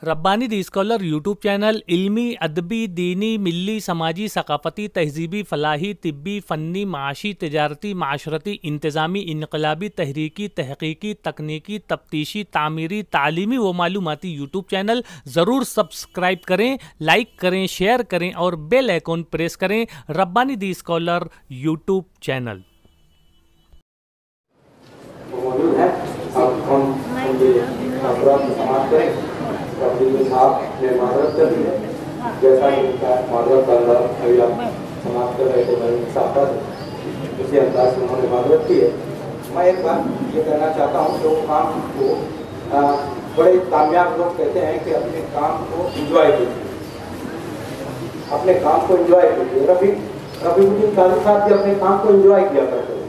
ربانی دی scholar YouTube channel علمی، ادبی، دینی، ملی، سماجی، ثقافتی، تہذیبی، فلاحی، طبی، فنی، معاشی، تجارتی، معاشرتی، انتظامی، انقلابی، تحریکی، تحقیقی، تکنیکی، تفتیشی، تعمیری، تعلیمی و معلوماتی یوٹیوب چینل ضرور سبسکرائب کریں، لائک کریں، شیئر کریں اور بیل آئیکن پریس کریں۔ ربانی دی اسکالر یوٹیوب چینل موجود ہیں۔ اب ہم افراد کو سماعت کریں۔ تبدیلی صاحب نے معذرت کر دی ہے، جیسا کہ ان کا معذرت کا انداز ابھی آپ سماعت کر رہے تھے میں صاحب اسی انداز سے انہوں نے معذرت کی ہے۔ میں ایک بات یہ کہنا چاہتا ہوں کہ وہ کام کو بڑے کامیاب لوگ کہتے ہیں کہ اپنے کام کو انجوائے کیجیے، اپنے کام کو انجوائے کیجیے۔ رفیع الدین قاضی صاحب بھی اپنے کام کو انجوائے کیا کرتے ہیں۔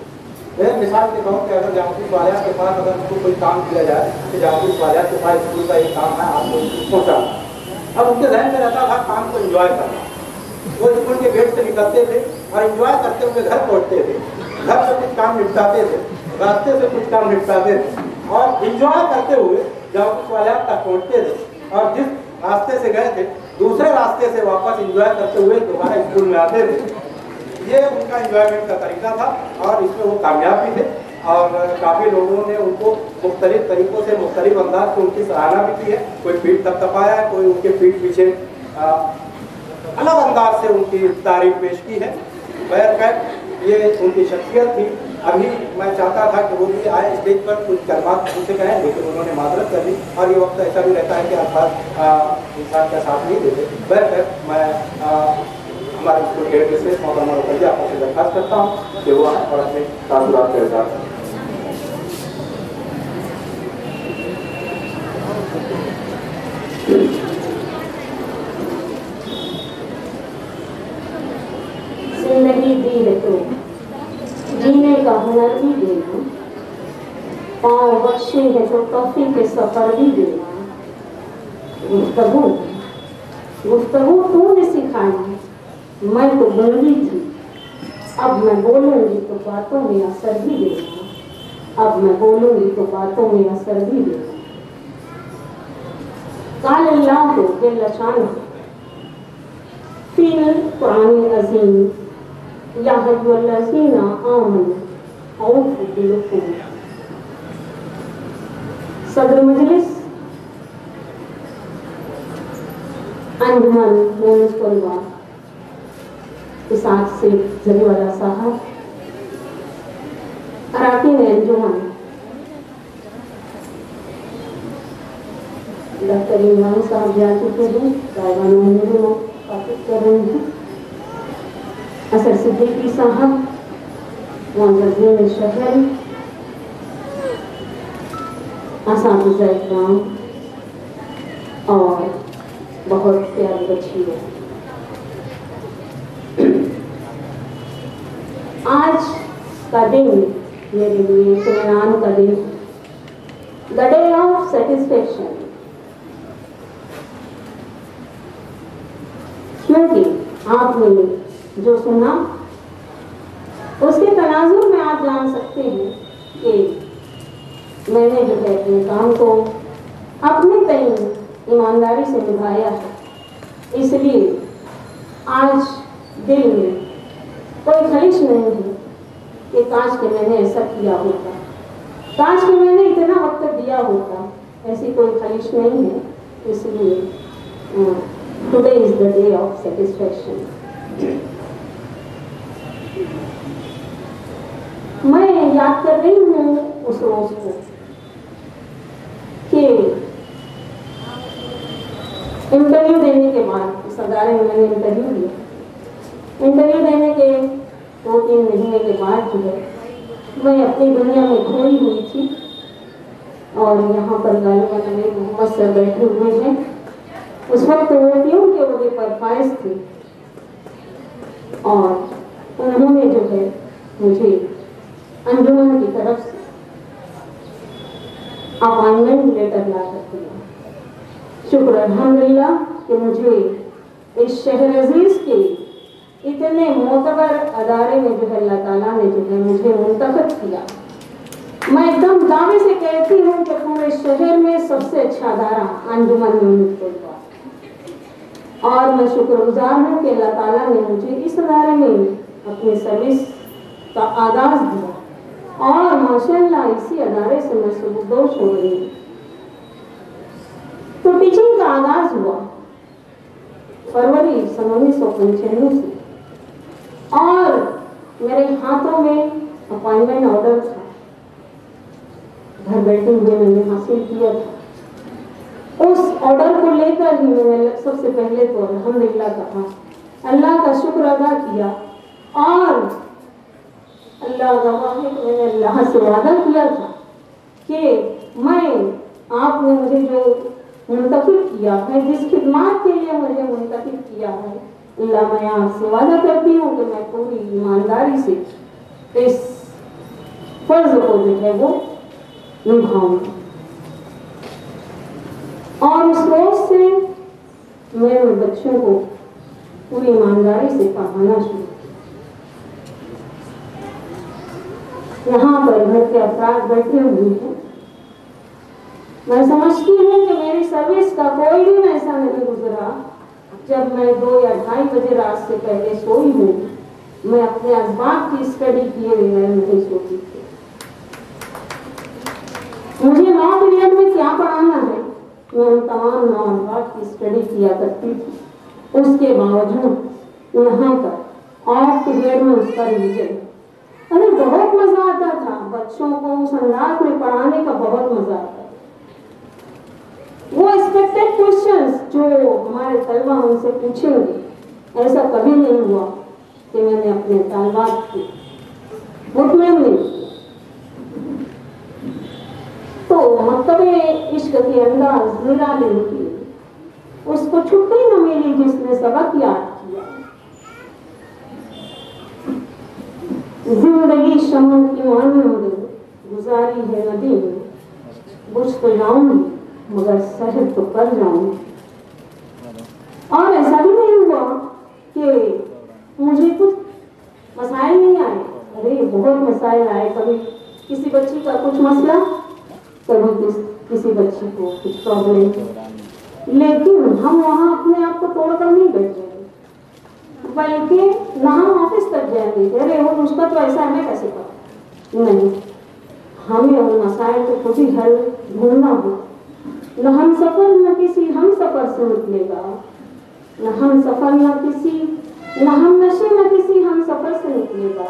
میں مثال کے طور پہ اگر جامعہ والیات کے پاس اگر ان کو کوئی کام دیا جائے کہ جامعہ والیات کے پاس اسکول کا ایک کام ہے، آپ کو پہنچانا، اب ان کے ذہن میں رہتا تھا کام کو انجوائے کرنا۔ وہ اسکول کے گیٹ سے نکلتے تھے اور انجوائے کرتے ہوئے گھر پہنچتے تھے، گھر سے کچھ کام نپٹاتے تھے، راستے سے کچھ کام نپٹاتے تھے اور انجوائے کرتے ہوئے جامعہ والیات تک پہنچتے تھے، اور جس راستے سے گئے تھے دوسرے راستے سے واپس انجوائے کرتے ہوئے دوبارہ اسکول میں آتے تھے۔ یہ ان کا انجوائمنٹ کا طریقہ تھا اور اس میں وہ کامیاب بھی تھے، اور کافی لوگوں نے ان کو مختلف طریقوں سے مختلف انداز سے ان کی سراہنا بھی کی ہے۔ کوئی پیٹھ تک تپایا ہے، کوئی ان کے پیٹھ پیچھے الگ انداز سے ان کی تعریف پیش کی ہے۔ بہرکیف یہ ان کی شخصیت تھی۔ ابھی میں چاہتا تھا کہ وہ بھی آئے اسٹیج پر کچھ کلمات ان سے کہیں، لیکن انہوں نے معذرت کر دی، اور یہ وقت ایسا بھی رہتا ہے کہ الفاظ انسان کا ساتھ نہیں دیتے۔ بہرکیف میں ہمارے اسکول کے ہیڈ مسٹریس محترمہ رقیہ آپ سے درخواست کرتا ہوں کہ وہ آئیں اور اپنے تاثرات کا اظہار کریں۔ زندگی دی ہے تو جینے کا ہنر بھی دینا، پاؤں بخشے ہے تو توفیق کے سفر بھی دینا۔ گفتگو تو نے سکھائی، میں تو گونگی تھی، اب میں بولوں گی تو باتوں میں اثر بھی دینا، اب میں بولوں گی تو باتوں میں اثر بھی دینا۔ قال اللہ جل شانہ فی القرآن العظیم یا ایھا الذین آمنوا اوفوا بالعقود۔ صدر مجلس انجمن مونس طلباء اسحاق سے زلیوالا صاحب، اراکین انجمن ڈاکٹر عمران صاحب جا چکے ہیں، طالبان علوم خاطب کر رہے ہیں، اثر صدیقی صاحب، معززین شہر، اساتذہ اکرام اور بہت پیاری بچیاں، آج کا دن میرے لیے اطمینان کا دن، دا ڈے آف سیٹسفیکشن، کیونکہ آپ نے جو سنا اس کے تناظر میں آپ جان سکتے ہیں کہ میں نے جو ہے اپنے کام کو اپنے تئیں ایمانداری سے نبھایا ہے، اس لیے آج دل میں کوئی خواہش نہیں ہے کہ کاش کہ میں نے ایسا کیا ہوتا، کاش کہ میں نے اتنا وقت دیا ہوتا، ایسی کوئی خواہش نہیں ہے۔ اس لیے today is the day of satisfaction. میں یاد کر رہی ہوں اس روز کو کہ انٹرویو دینے کے بعد، اس ادارے میں میں نے انٹرویو دیا، انٹرویو دینے کے 2-3 مہینے کے بعد جو ہے میں اپنی دنیا میں کھوئی ہوئی تھی، اور یہاں پر غالباً امیر محمد سر بیٹھے ہوئے ہیں۔ اس وقت وہ کیوں کہ عہدے پر فائز تھے، اور انہوں نے جو ہے مجھے انجمن کی طرف سے اپائنٹمنٹ لیٹر لا کر دیا۔ شکر الحمدللہ کہ مجھے اس شہر عزیز کے اتنے معتبر ادارے میں جو ہے اللہ تعالیٰ نے جو ہے مجھے منتخب کیا۔ मैं एकदम दावे से कहती हूँ कि पूरे शहर में सबसे अच्छा अदारा अंजुमन यूनिट का, और मैं शुक्रगुजार हूँ कि अल्लाह ताला ने मुझे इस अदारे में अपनी सर्विस का आगाज दिया और माशाअल्लाह इसी अदारे से मैं सुबुदोश हो रही हूँ। तो टीचिंग का आगाज हुआ फरवरी 1995 से, और मेरे हाथों में अपॉइंटमेंट ऑर्डर था, घर बैठे हुए मैंने हासिल किया था। उस ऑर्डर को लेकर ही मैंने सबसे पहले तो अल्हम्दुलिल्लाह कहा, अल्लाह का शुक्र अदा किया, और अल्लाह गवाह है कि मैंने अल्लाह से वादा किया था कि मैं आपने मुझे जो मुंतखब किया है, जिस खिदमत के लिए मुझे मुंतखब किया है, अल्लाह मैं आपसे वादा करती हूँ कि मैं पूरी ईमानदारी से इस फर्ज को जो है वो निभाऊंगी। और उस रोज से मैंने बच्चों को पूरी ईमानदारी से पढ़ाना शुरू किया। यहाँ पर घर के अफराद बैठे हुए हैं, मैं समझती हूँ कि मेरी सर्विस का कोई दिन ऐसा नहीं गुजरा जब मैं 2 या 2:30 बजे रात से पहले सोई हूँ। मैं अपने असबाब की स्टडी किए बगैर नहीं सोती थी। मुझे 9 पीरियड में क्या पढ़ाना है, मैं उन तमाम 9 असबाब की स्टडी किया करती थी। उसके बावजूद यहाँ पर 8 पीरियड में उसका रिवीजन, अरे बहुत मजा आता था। बच्चों को उस अंदाज में पढ़ाने का बहुत मजा आता था। वो एक्सपेक्टेड क्वेश्चंस जो हमारे तलबा हमसे पूछेंगे, ऐसा कभी नहीं हुआ कि मैंने अपने तालबात की मुतमईन नहीं किया। तो मकतबे इश्क के अंदाज निराले निकले, उसको छुट्टी न मिली जिसने सबक याद किया। जिंदगी शमन की मानी गुजारी है नदी में, बुझ तो जाऊंगी मगर सहर तो कर जाऊंगी। और ऐसा भी नहीं हुआ कि मुझे कुछ मसाइल नहीं आए, अरे बहुत मसाइल आए। कभी किसी बच्ची का कुछ मसला, कभी किसी बच्ची को कुछ प्रॉब्लम, लेकिन हम वहाँ अपने आप को तोड़कर नहीं बैठ जाएंगे, बल्कि ना हम ऑफिस तक जाएंगे, अरे वो उसका तो ऐसा है कैसे करो, नहीं, हमें उन मसाइल को खुद ही हल ढूंढना होगा। न हम सफर न किसी हम सफर से निकलेगा, न हम सफर न हम नशे न किसी हम सफर से निकलेगा।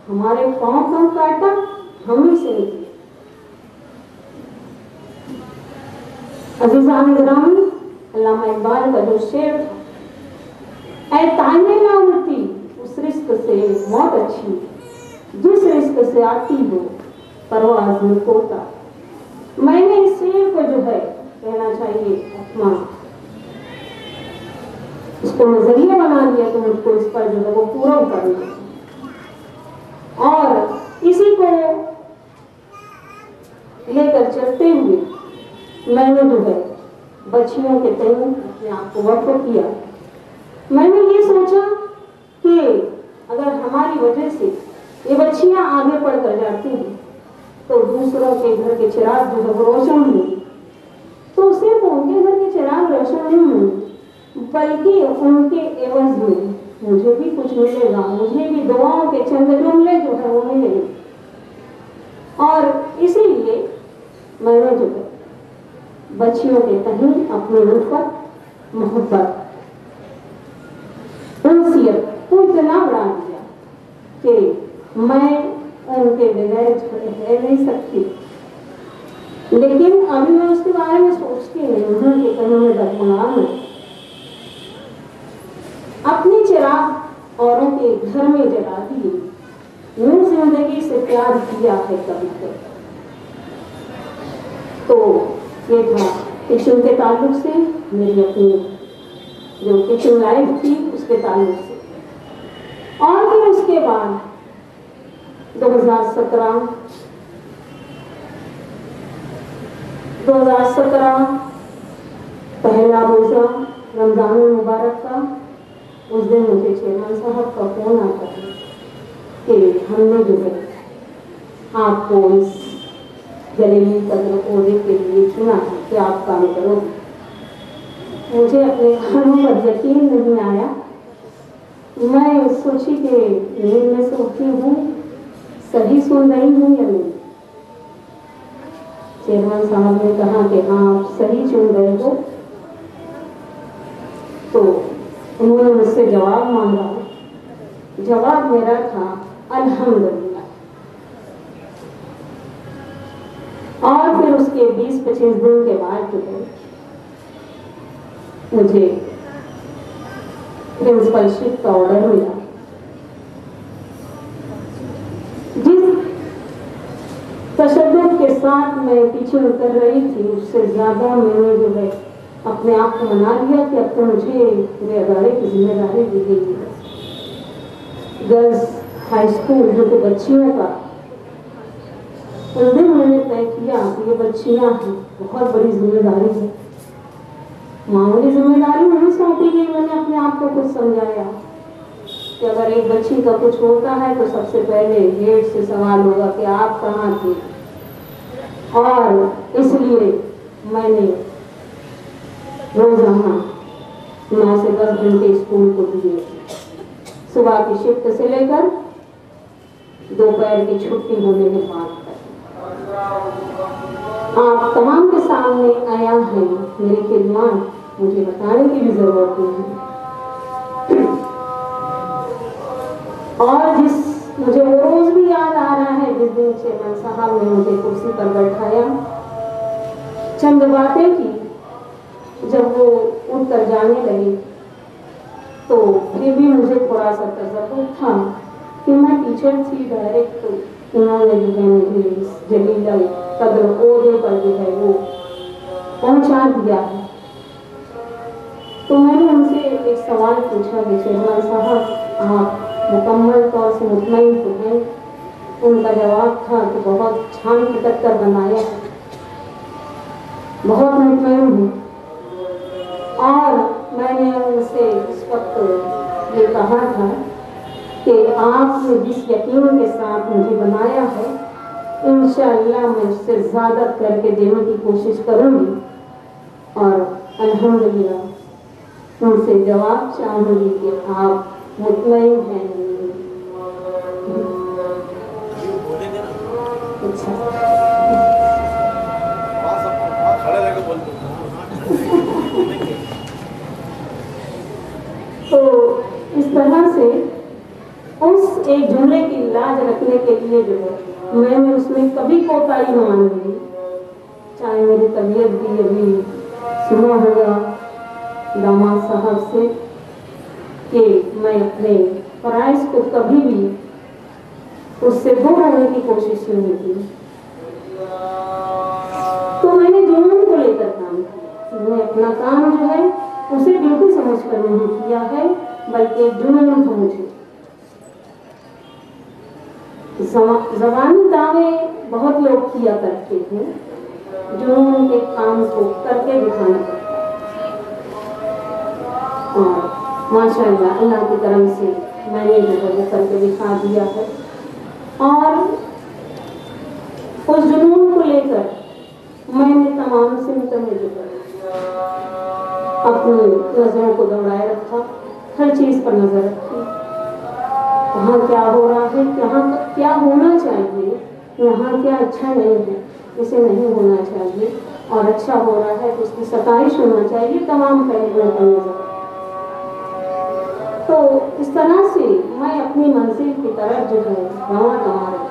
हमारे पाँव का काटा हम ही से निकले। अज़ीज़ान गिरामी, अल्लामा इकबाल का जो शेर था, ऐ ताने ना उड़ती उस रिस्क से मौत अच्छी, जिस रिस्क से आती हो परवाज़ में कोता। मैंने इस शेर को जो है कहना चाहिए अपना इसको नजरिया बना लिया, तो मुझको इस पर जो है वो पूरा करना, और इसी को लेकर चलते हुए मैंने जो है बच्चियों के तय अपने आप को वक्फ किया। मैंने ये सोचा कि अगर हमारी वजह से ये बच्चियां आगे बढ़कर जाती हैं तो दूसरों के घर के चिराग जो है वो रोशन हुए, तो सिर्फ उनके घर के चिराग रोशन नहीं हुए, बल्कि उनके एवज में मुझे भी कुछ मिलेगा, मुझे भी दुआओं के चंद जुमले जो है वो मिलेंगे। और इसीलिए मैंने जो है बच्चियों के कहीं अपनी उल्फत, मोहब्बत, उनसियत को इतना बढ़ा दिया कि मैं उनके बगैर रह नहीं सकती। लेकिन अभी मैं उसके बारे में सोचती नहीं हूँ कि कहीं मैं डगमगा नहीं। अपने चिराग औरों के घर में जला दिए, यूं जिंदगी से प्यार किया है कभी तक। तो ये था किचन के ताल्लुक से, मेरी अपनी जो किचन लाइफ थी उसके ताल्लुक से। और फिर उसके बाद 2017 पहला रोजा रमजान मुबारक का, उस दिन मुझे चेयरमैन साहब का फोन आता है कि हमने जो है आपको इस जलीली कदर ओहदे के लिए चुना है कि आप काम करोगे। मुझे अपने कानों पर यकीन नहीं आया। मैं सोची कि नींद में से उठी हूँ, सही सुन रही हूँ या नहीं। चेयरमैन साहब ने कहा कि हाँ आप सही सुन रहे हो। तो उन्होंने मुझसे जवाब मांगा। जवाब मेरा था अल्हम्दुलिल्लाह। और फिर उसके 20-25 दिन के बाद जो है मुझे प्रिंसिपलशिप का ऑर्डर मिला। जिस तशद्दुद के साथ मैं पीछे उतर रही थी, उससे ज्यादा मैंने जो है अपने आप को मना लिया कि अब तो मुझे पूरे अदारे की जिम्मेदारी दी गई है। गर्ल्स हाई स्कूल जो कि बच्चियों का, उस दिन मैंने तय किया कि ये बच्चियां हैं, बहुत बड़ी जिम्मेदारी है। मामूली जिम्मेदारी नहीं सौंपी गई। मैंने अपने आप को कुछ समझाया कि अगर एक बच्ची का कुछ होता है तो सबसे पहले हेड से सवाल होगा कि आप कहाँ थे। और इसलिए मैंने रोजाना 9 से 10 घंटे स्कूल को दिए, सुबह की शिफ्ट से लेकर दोपहर की छुट्टी होने के बाद तक। आप तमाम के सामने आया है, मेरी खिदमत मुझे बताने की भी जरूरत नहीं है। और मुझे वो रोज भी याद आ रहा है जिस दिन चेयरमैन साहब ने मुझे कुर्सी पर बैठाया, चंद बातें की। जब वो उठ कर जाने लगी तो फिर भी मुझे थोड़ा सा तसव्वुर था कि मैं टीचर थी, डायरेक्ट उन्होंने जो है मुझे जलीला कदर ओहदे पर जो है वो पहुंचा दिया है। तो मैंने उनसे एक सवाल पूछा कि चेयरमैन साहब आप मुकम्मल तौर से मुतमईन तो हैं? उनका जवाब था कि बहुत छान पटक कर बनाया है, बहुत मुतमईन हूँ। और मैंने उनसे उस वक्त ये कहा था कि आपने जिस यकीन के साथ मुझे बनाया है, इंशाअल्लाह मैं उससे ज़्यादा करके देने की कोशिश करूँगी। और अल्हम्दुलिल्लाह उनसे जवाब चाहूँगी कि आप मुतमईन हैं। अच्छा, तो इस तरह से उस एक जुमले की लाज रखने के लिए जो है मैंने उसमें कभी कोताही न मानी। चाहे मेरी तबीयत भी अभी सुना होगा दामाद साहब से कि मैं अपने फराइज को कभी भी उससे दूर रहने की कोशिश नहीं की। तो मैंने जुनून को लेकर काम किया। मैंने अपना काम जो है उसे ड्यूटी समझ कर नहीं किया है, बल्कि जुनून था मुझे। ज़बानी दावे बहुत लोग किया करते थे, जुनून के काम को करके दिखाना पड़ता है। और माशाअल्लाह अल्लाह की करम से मैंने जो है वो करके दिखा दिया है। और उस जुनून को लेकर मैंने तमाम सिम्टम जो है अपनी नजरों को दौड़ाए रखा, हर चीज पर नजर रखी। कहाँ क्या हो रहा है, कहाँ क्या होना चाहिए, यहाँ क्या अच्छा नहीं है, इसे नहीं होना चाहिए, और अच्छा हो रहा है तो उसकी सताइश होना चाहिए, तमाम पहलुओं पर नजर। तो इस तरह से मैं अपनी मंजिल की तरफ जो है रवाना कमा रही।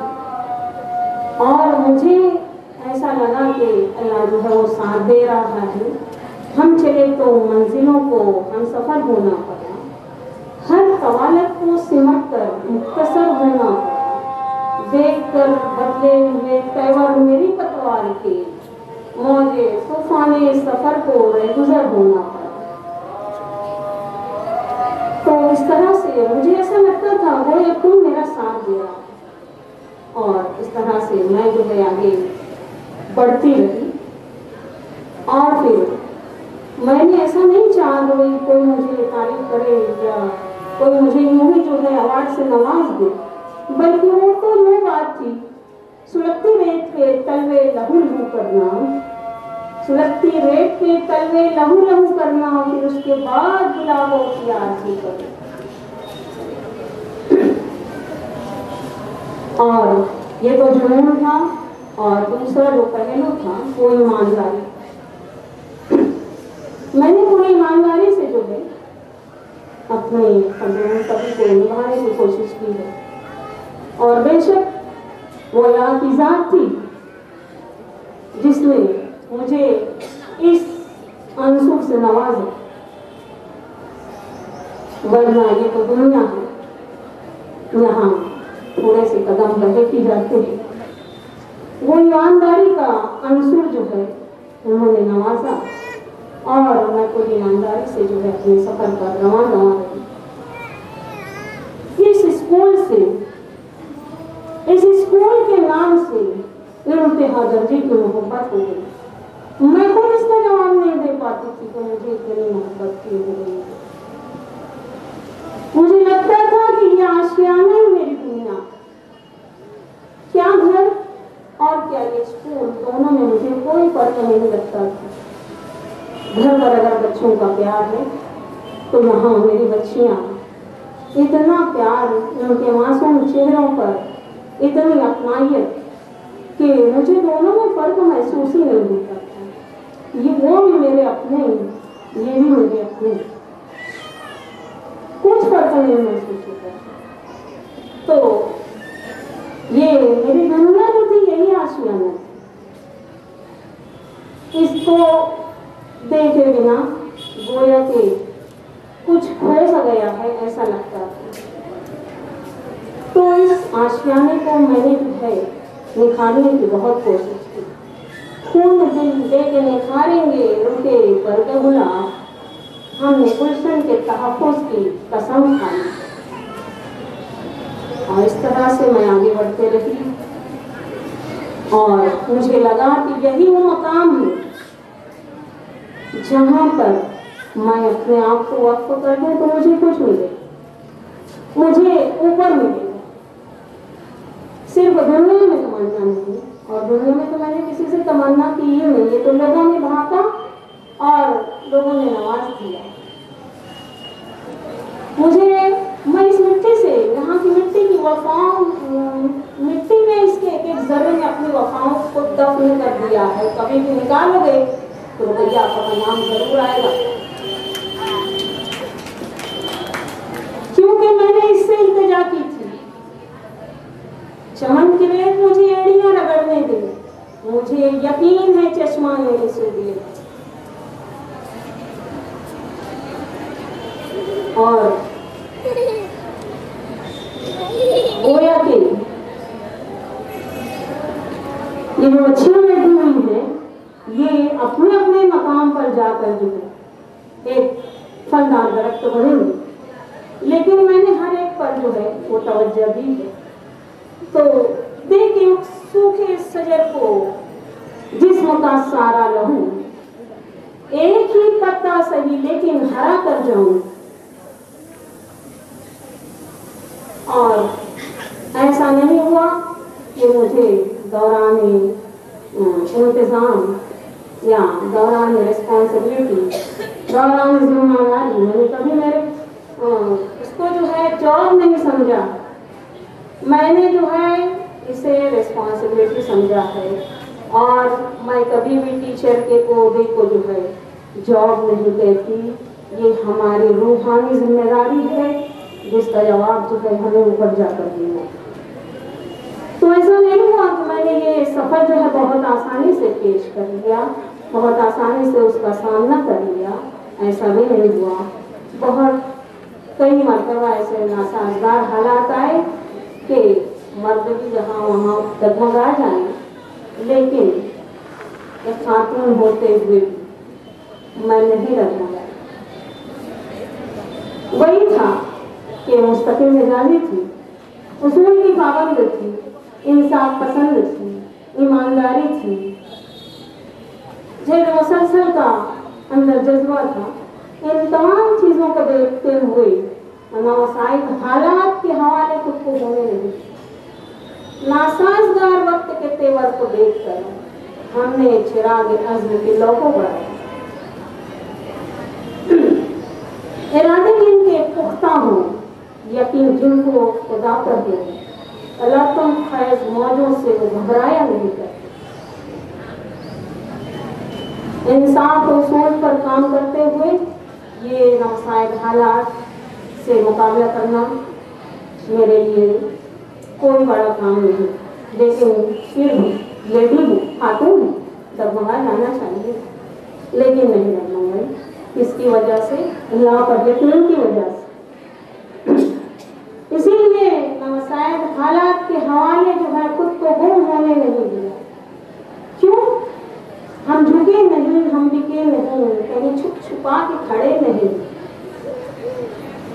और मुझे ऐसा लगा कि अल्लाह जो है वो साथ दे रहा है। हम चले तो मंजिलों को हम सफ़र होना पड़ा, हर कवालत को सिमट कर मुख्तसर होना पड़ा। देख कर बदले हुए पैवर मेरी पतवार के मौजे तूफाने सफ़र को रेगुजर होना पड़ा। तो इस तरह से मुझे ऐसा लगता था वो यकीन मेरा साथ दे रहा, और इस तरह से मैं जो है आगे बढ़ती रही। और फिर मैंने ऐसा नहीं चाहा कि कोई मुझे तारीफ करे या कोई मुझे यूं ही जो है अवार्ड से नवाज दे, बल्कि वो तो ये बात थी सुलगती रेत के तलवे लहू लहू करना, सुलगती रेत के तलवे लहू लहू करना, फिर उसके बाद गुलाबों की आरज़ू करना। और ये तो जुनून था, और दूसरा जो पहलू था वो ईमानदारी। मैंने पूरी ईमानदारी से जो है अपने सभी को निभाने की कोशिश की है, और बेशक वो अल्लाह की ज़ात थी जिसने मुझे इस अंसुर से नवाजा, वरना ये तो दुनिया है, यहाँ थोड़े से कदम बढ़े की जाते हैं। वो ईमानदारी का अंसुर जो है उन्होंने नवाजा, और मैं पूरी ईमानदारी से जो है अपने सफर पर रवाना रही। इस स्कूल से, इस स्कूल के नाम से इंतहा दर्जे की मोहब्बत हो गई। मैं खुद इसका जवाब नहीं दे पाती थी कि मुझे इतनी मोहब्बत क्यों हो गई। मुझे लगता था कि ये आशियाना ही मेरी दुनिया, क्या घर और क्या ये स्कूल, दोनों में मुझे कोई फर्क नहीं लगता था। घर पर अगर बच्चों का प्यार है तो यहाँ मेरी बच्चियाँ, इतना प्यार, उनके मासूम चेहरों पर इतनी अपनाइयत कि मुझे दोनों में फर्क महसूस ही नहीं होता था। ये वो भी मेरे अपने, ये भी मेरे अपने, कुछ फर्क नहीं महसूस होता। तो ये मेरी दुनिया जो थी यही आशियाना थी। इसको देखे बिना गोया के कुछ खो सा गया है ऐसा लगता था। तो इस आशियाने को मैंने जो है निखारने की बहुत कोशिश की। खून दिल दे के निखारेंगे रुके पर गुलाब, हमने गुलशन के तहफ़्फ़ुज़ की कसम खाई। और इस तरह से मैं आगे बढ़ते रही, और मुझे लगा कि यही वो मकाम है जहाँ पर मैं अपने आप को वक्फ कर दूं तो मुझे कुछ मिले, मुझे ऊपर मिलेगा। सिर्फ दुनिया में तमन्ना नहीं, और दुनिया में तो मैंने किसी से तमन्ना की ही नहीं, ये तो लोगों ने भागा और लोगों ने नवाज दिया मुझे। मैं इस मिट्टी से, यहाँ की मिट्टी की वफाओं, मिट्टी में इसके एक एक जर्रे में अपनी वफाओं को दफन कर दिया है। कभी भी निकालोगे तो भैया आपका नाम जरूर आएगा, क्योंकि मैंने इससे इल्तिजा की थी। चमन की रेत मुझे एड़ियां रगड़ने दे, मुझे यकीन है चश्मा ने इसे दिए। और गोया के ये जो बच्चियां बैठी हुई है, ये अपने अपने मकाम पर जाकर जो है एक फलदार दरख्त तो बढ़ेंगे, लेकिन मैंने हर एक पर जो है वो तवज्जो दी है। तो देखिए सूखे सजर को जिस्म का सारा लहू, एक ही पत्ता सही लेकिन हरा कर जाऊं। और ऐसा नहीं हुआ कि मुझे दौरान इंतज़ाम या दौरान रिस्पॉन्सिबिलिटी, दौरान जिम्मेदारी, मैंने कभी मेरे इसको जो है जॉब नहीं समझा, मैंने जो है इसे रिस्पॉन्सिबिलिटी समझा है। और मैं कभी भी टीचर के ओहदे को जो है जॉब नहीं कहती, ये हमारी रूहानी जिम्मेदारी है जिसका जवाब जो है हमें ऊपर जाकर देना। तो ऐसा नहीं हुआ कि मैंने ये सफ़र जो है बहुत आसानी से पेश कर लिया, बहुत आसानी से उसका सामना कर लिया, ऐसा भी नहीं हुआ। बहुत कई मरतबा ऐसे नासाजगार हालात आए कि मर्द भी जहाँ वहाँ डगमगा जाए, लेकिन एक खातून होते हुए मैं नहीं डगमगाई। वही था कि मुस्तकिल मिजाजी थी, उसूल की पाबंद थी, इंसाफ पसंद थी, ईमानदारी थी, जो मुसलसल का अंदर जज्बा था। इन तमाम चीज़ों को देखते हुए नासाइब हालात के हवाले खुद को होने लगी। नासाजगार वक्त के तेवर को देखकर हमने चिराग अज़्म के लौ को बढ़ाया। इरादे जिनके पुख्ता हो, यकीन जिनको खुदा पर हो, अल्लाह तुम फैज़ मौजों से वो घबराया नहीं करते। इंसाफ और सोच पर काम करते हुए ये नासायब हालात से मुकाबला करना मेरे लिए कोई बड़ा काम नहीं, लेकिन फिर भी लेडी हूँ, खातून हूँ, डगमगा जाना चाहिए, लेकिन नहीं डगमगाई। किसकी वजह से? अल्लाह पर यकीन की वजह से। इसीलिए नासायब हालात के हवाले जो है खुद को गुम होने नहीं दिया। क्यों? हम झुके नहीं, हम बिके नहीं, कहीं छुप छुपा के खड़े नहीं,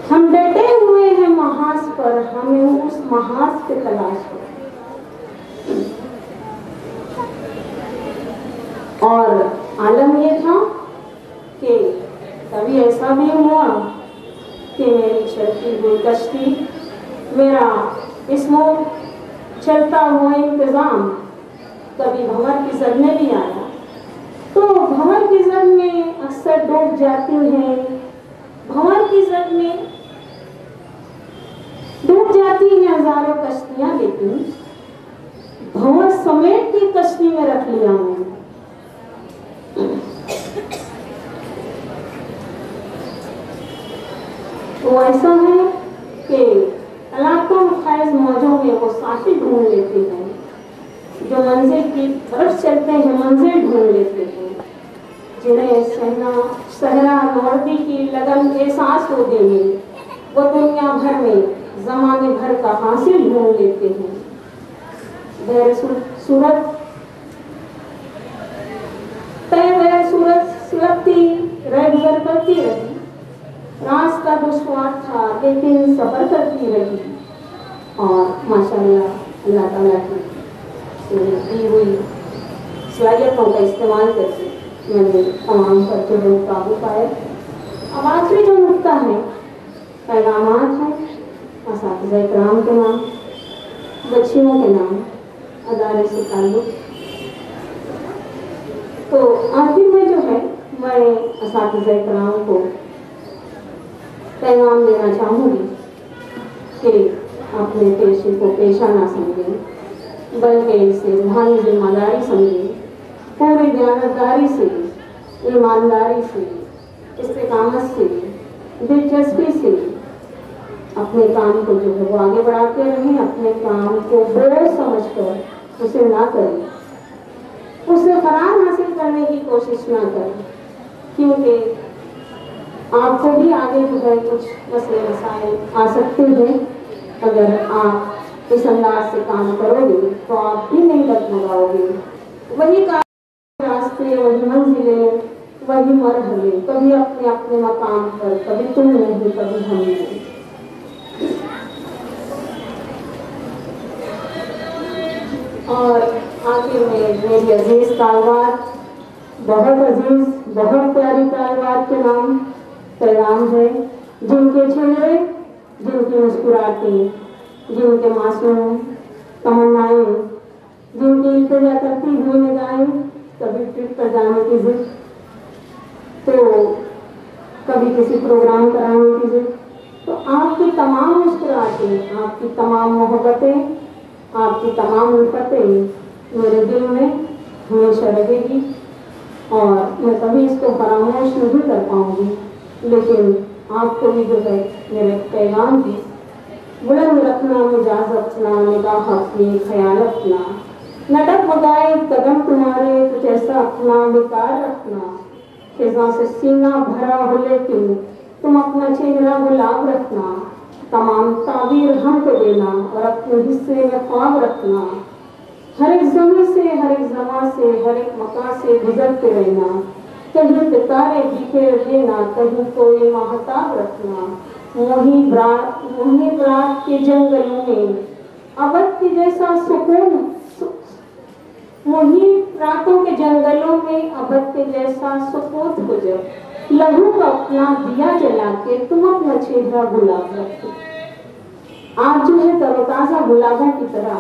हम डटे हुए हैं महाज पर, हमें उस महाज की तलाश है। और आलम ये था कि कभी ऐसा भी हुआ कि मेरी चलती हुई कश्ती, मेरा इसमें चलता हुआ इंतज़ाम कभी भंवर की जद में भी आया, तो भंवर की जद में अक्सर डूब जाती हैं। भंवर की जद में डूब जाती हैं हजारों कश्तियां, लेकिन भंवर समेत की कश्ती में रख लिया मैंने। तो ऐसा है कि इलाकों फैज़ मौजों में वो साथी ढूंढ लेते हैं, जो मंजिल की तरफ चलते हैं, मंजिल ढूंढ लेते हैं, जिन्हें सहरा नौरदी की लगन एहसास हो गई है, वो दुनिया भर में ज़माने भर का हासिल ढूंढ लेते हैं। गैर सूरत सुलगती रह गुजर करती रही, रास्ता दुश्वार था लेकिन सफर करती रही, और माशाअल्लाह अल्लाह ताला की दी हुई सलाहियतों का इस्तेमाल करके मैंने तमाम पर जो काबू पाए। अब आखिरी जो नुक्ता है, पैगामात है असातिज़ा इकराम के नाम, बच्चियों के नाम, अदारे से ताल्लुक़। तो आखिर में जो है मैं असातिज़ा इकराम को पैगाम देना चाहूँगी कि अपने पेशे को पेशा ना समझें, बल्कि इसे रूहानी जिम्मेदारी समझें, पूरी दयानतदारी से, ईमानदारी से, इस्तिकामत से, दिलचस्पी से अपने काम को जो है वो आगे बढ़ाते रहें। अपने काम को बोझ समझकर उसे ना करें, उसे फरार हासिल करने की कोशिश ना करें, क्योंकि आपको भी आगे जो है कुछ मसले मसाइल आ सकते हैं। अगर आप इस अंदाज से काम करोगे तो आप भी नहीं डगमगाओगे। वही रास्ते, वही मंजिलें, वही मरहले, कभी अपने अपने मकाम पर, कभी तुम नहीं, कभी हम नहीं। और आखिर में मेरी अजीज तालबात, बहुत अजीज, बहुत प्यारी तालबात के नाम पैगाम है, जिनके चेहरे, जिनकी मुस्कुराहटें, जिनके मासूम तमन्नाएं, जिनकी इल्तिजा करती हुई निगाहें, कभी ट्रिप पर जाने की जिद, तो कभी किसी प्रोग्राम कराने की जिद। तो आपकी तमाम मुस्कुराहटें, आपकी तमाम मोहब्बतें, आपकी तमाम उल्फतें मेरे दिल में हमेशा रहेगी, और मैं कभी इसको फरामोश नहीं कर पाऊँगी। लेकिन आपको भी जो है मेरे पैगाम की बुलंद रखना, मिजाज अपना, निगाह अपनी, ख्याल अपना, न डगमगाए कदम तुम्हारे, कुछ ऐसा अपना बेकार रखना, खिज़ा से सीना भरा हो लेकिन तुम अपना चेहरा गुलाब रखना, तमाम ताबीर हमको देना और अपने हिस्से में ख्वाब रखना, हर एक ज़मी से, हर एक ज़मा से, हर एक मकान से गुजरते रहना, कहीं सितारे बिखेर देना, कहीं कोई महताब रखना, मुहिब रात के जंगलों में अवध के जैसा सुकून, मुहिब रातों के जंगलों में अवध के जैसा सुकून गुजर, लहू का अपना दिया जला के तुम अपना चेहरा गुलाब रखो। आप जो है तरोताज़ा गुलाबों की तरह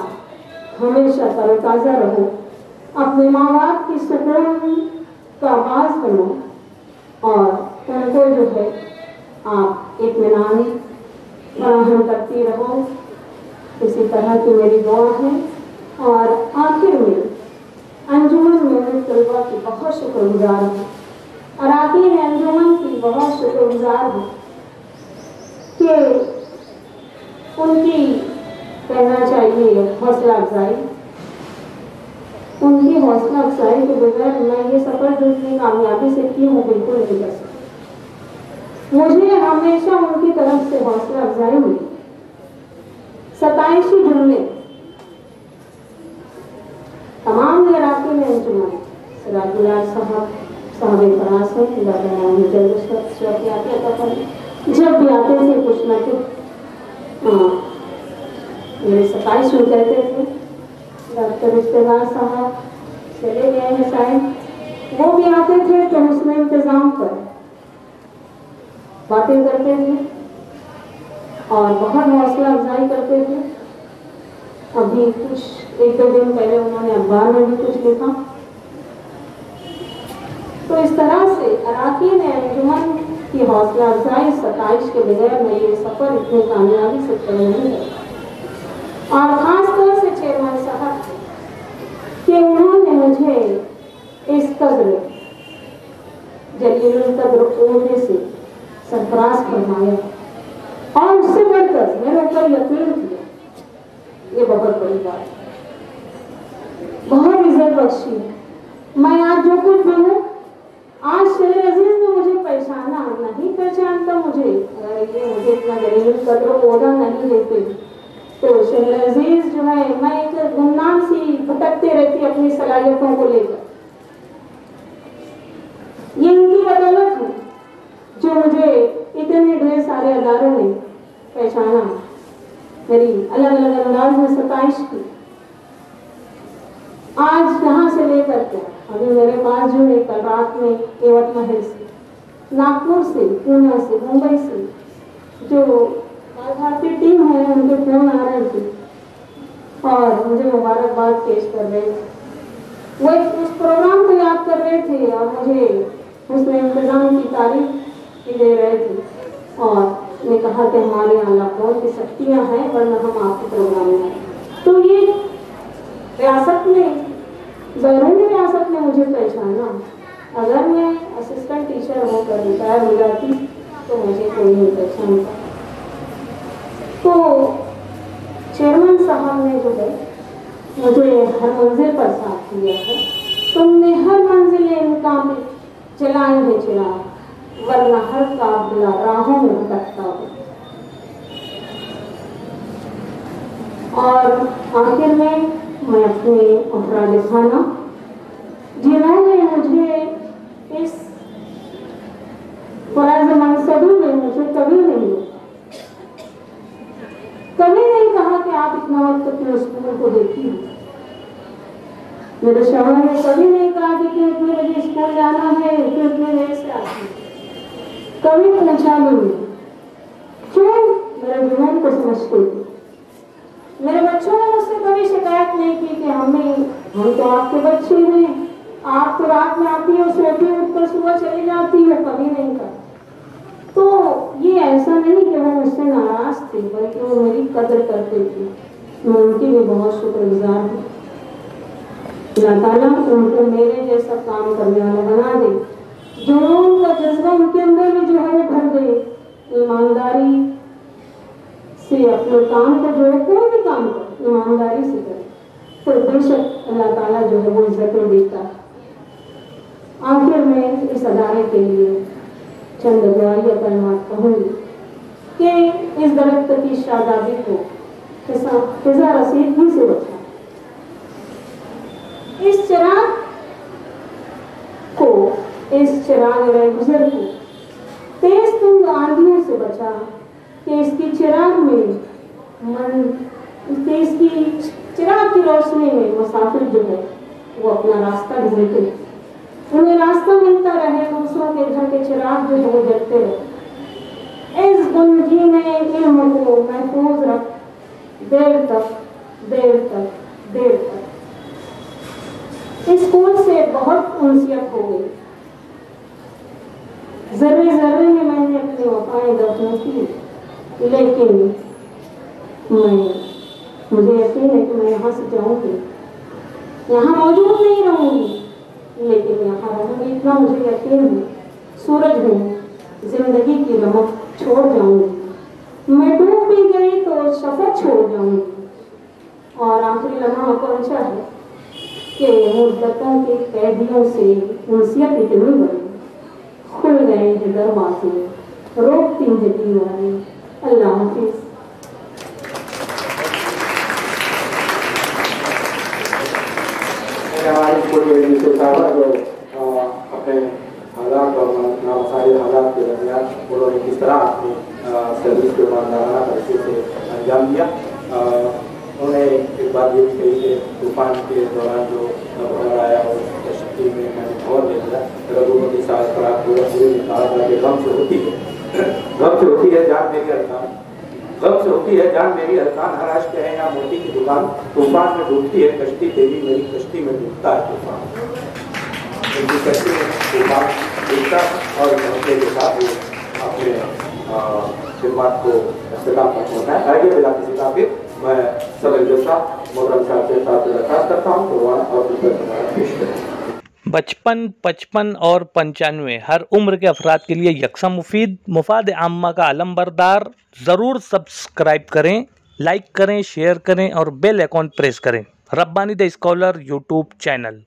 हमेशा तरोताज़ा रहो, अपने माँ बाप की सुकून का बाज़ बनो और उनको जो है आप इत्मीनान फराहम करती रहो। इसी तरह की मेरी दुआ है। और आखिर में अंजुमन मोमिन तलबा की बहुत शुक्रगुजार हूँ, अराकीन अंजुमन की बहुत शुक्रगुजार हूँ कि उनकी कहना चाहिए हौसला अफजाई, उनकी हौसला अफजाई के बगैर मैं ये सफ़र जो इतनी कामयाबी से की हूँ बिल्कुल नहीं कर सकती। मुझे हमेशा उनकी तरफ से हौसला अफजाई मिली। 27 जुमले तमाम इराक़ी अंजुमन सिराजुल्लाह साहब फरास हैं, जब भी आते थे कुछ न कुछ मेरे 27 में कहते थे। डॉक्टर रिश्तेदार साहब चले गए हैं शायद, वो भी आते थे तो उसमें इंतज़ाम पर बातें करते थे और बहुत हौसला अफजाई करते थे। अभी कुछ 1-2 दिन पहले उन्होंने अखबार में भी कुछ लिखा। तो इस तरह से अराकीन अंजुमन की हौसला अफजाई 27 के बगैर मैं ये सफ़र इतनी कामयाबी से तय नहीं करता। और ख़ास तौर से चेयरमैन साहब कि उन्होंने मुझे इस कद्र जलीलुल कद्र ओहदे से सरफराज फरमाया और उससे बढ़कर मेरे ऊपर यकीन किया। ये बहुत बड़ी बात है, बहुत इज्जत बख्शी है। मैं आज जो कुछ बनूं, आज शेर अजीज ने मुझे पहचाना, नहीं पहचानता मुझे, अगर ये मुझे इतना जलीलुल कद्र ओहदा नहीं देते तो शेर अजीज जो है, मैं एक गुमनाम सी भटकते रहती अपनी सलाहियतों को लेकर। ये इनकी बदौलत है जो मुझे इतने ढेर सारे अदारों ने पहचाना, मेरी अलग अलग अंदाज में 27 की। आज यहाँ से लेकर के अभी मेरे पास जो है कल रात में एवट महल से, नागपुर से, पुणे से, मुंबई से जो भारतीय टीम है उनके फोन आ रहे थे और मुझे मुबारकबाद पेश कर रहे थे। वो उस प्रोग्राम को याद कर रहे थे और मुझे उसमें इंतजाम की तारीफ भी दे रहे थे और ने कहा कि हमारे यहाँ लखनऊ की शक्तियाँ हैं वरना हम आपके प्रोग्राम में आए। तो ये रियासत में, बैरूनी रियासत में मुझे पहचाना। अगर मैं असिस्टेंट टीचर होकर रिटायर हो जाती तो मुझे कोई नहीं पहचानता। तो चेयरमैन साहब ने जो है मुझे हर मंजिल पर साथ दिया है। तुमने हर मंजिल इनका में चलाए हैं चिराग, वरना हर काफिला राहों में भटकता हो। और आखिर में मैं अपने अफराद खाना जिन्होंने मुझे इस फराज मनसबी में मुझे कभी नहीं कहा कि आप इतना वक्त अपने स्कूल को देखिए। मेरे शौहर ने कभी नहीं कहा कि इतने बजे स्कूल जाना है, इतने देर से आती है। कभी पूछा नहीं क्यों, मेरे जुनून को समझते थे। मेरे बच्चों ने मुझसे कभी शिकायत नहीं की कि हम तो आपके बच्चे हैं, आप तो रात में आती हो, सोती हो, उठकर सुबह चली जाती हो, कभी नहीं कहा। तो ये ऐसा नहीं कि वो मुझसे नाराज थे, बल्कि वो मेरी कदर करते थे। मैं उनकी भी बहुत शुक्रगुजार हूँ। अल्लाह ताला उनको मेरे जैसा काम करने वाला बना दे, जो उनका जज्बा उनके अंदर भी जो है वो भर दे, ईमानदारी से अपने काम को, जो कोई भी काम को ईमानदारी से करे तो बेशक अल्लाह ताला जो है वो इज्जतें देता है। आखिर में इस अदारे के लिए चंद दुआइया कलमात कहूँगी कि इस दरख्त की शादाबी को फिजा रसीदगी से बचा, इस चिराग को, इस चिराग गुजर को तेज तुंग आंधियों से बचा कि इसकी चिराग में इसकी चिराग की रोशनी में मुसाफिर जो है वो अपना रास्ता ढूंढते, उन्हें रास्ता मिलता रहे, दूसरों के घर के चिराग जो है वो जलते रहे। इस गुंजी में इल्म को महफूज रख, देर तक, देर तक, देर लेकिन मुझे यकीन है कि मैं यहाँ से जाऊँगी, यहाँ मौजूद नहीं रहूँगी, लेकिन यहाँ रहूँगी इतना मुझे यकीन है। सूरज हूँ, जिंदगी की नमक छोड़ जाऊँगी, मैं डूब भी गई तो सफर छोड़ जाऊँगी। और आखिरी लम्हा पहुँचा है कि मुद्दतों के कैदियों से उनसियत इतनी बड़ी, खुल गए हैं दरवाजे, रोकती है दीवारें। अल्लाह हाफिज़। हमारे पूरे साहबा जो अपने हालात और नामसारे हालात के दरमियान उन्होंने किस तरह अपनी सर्विस को ईमानदाराना तरीके से अंजाम दिया। उन्होंने एक बात ये भी कही कि तूफान के दौरान जो खबर आया और कश्ती में मैंने खबर दे दिया, रबूबों के साथ खराब पूरे में कहा था कि गम से होती है जान मेरी अरकान, गम से होती है जान मेरी अरकान, हर आशिक है यहाँ मोती की दुकान, तूफान में डूबती है कश्ती तेरी, मेरी कश्ती में डूबता है तूफान, उनकी कश्ती में तूफान डूबता और मौके के साथ वो अपने खिदमत को इस्तेमाल पर पहुँचा है। आइए बिना किसी का फिर मैं सब जैसा मोहतरम साहब से दरख्वास्त करता हूँ कुर्बान और पेश करें। 55, 55 और 95 हर उम्र के अफराद के लिए यकसा मुफीद, मुफाद आम्मा का अलमबरदार। ज़रूर सब्सक्राइब करें, लाइक करें, शेयर करें और बेल आइकॉन प्रेस करें। Rabbani the scholar YouTube channel.